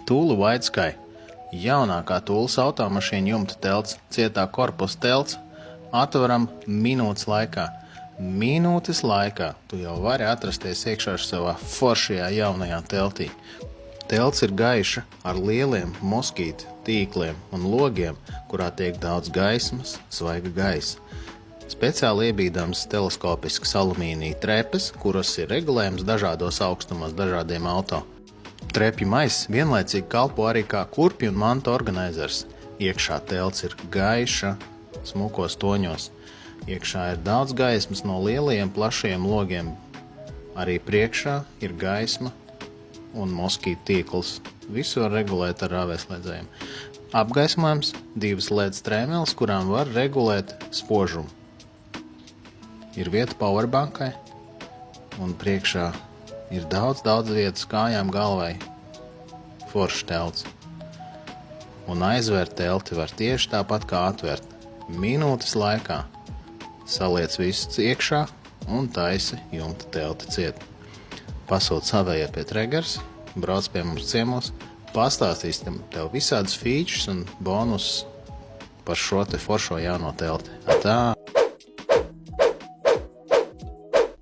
Tūlu White jaunākā Tūlas automašīna jumta telts, cietā korpusa telts, atveram minūtes laikā. Minūtes laikā tu jau vari atrasties iekšā savā foršajā jaunajā teltī. Telts ir gaiša ar lieliem moskītu tīkliem un logiem, kurā tiek daudz gaismas, svaiga gaisa. Speciāli iebīdams teleskopisks alumīnija trepes, kuras ir regulējums dažādos augstumos dažādiem auto. Trepju maiss vienlaicīgi kalpo arī kā kurpju un mantu organizers. Iekšā telts ir gaiša, smukos toņos. Iekšā ir daudz gaismas no lielajiem, plašajiem logiem. Arī priekšā ir gaisma un moskītu tīkls. Visu var regulēt ar rāvēslēdzējumu. Apgaismojums 2 LED strēmeles, kurām var regulēt spožumu. Ir vieta powerbankai un priekšā ir daudz vietas kājām, galvai. Foršs telts. Un aizvērt telti var tieši tāpat kā atvērt. Minūtes laikā saliec visus iekšā un taisi jumta telti ciet. Pasūti savējie pie Tregers, brauc pie mums ciemos, pastāstīsim tev visādas features un bonus par šo te foršo jauno telti. Atā!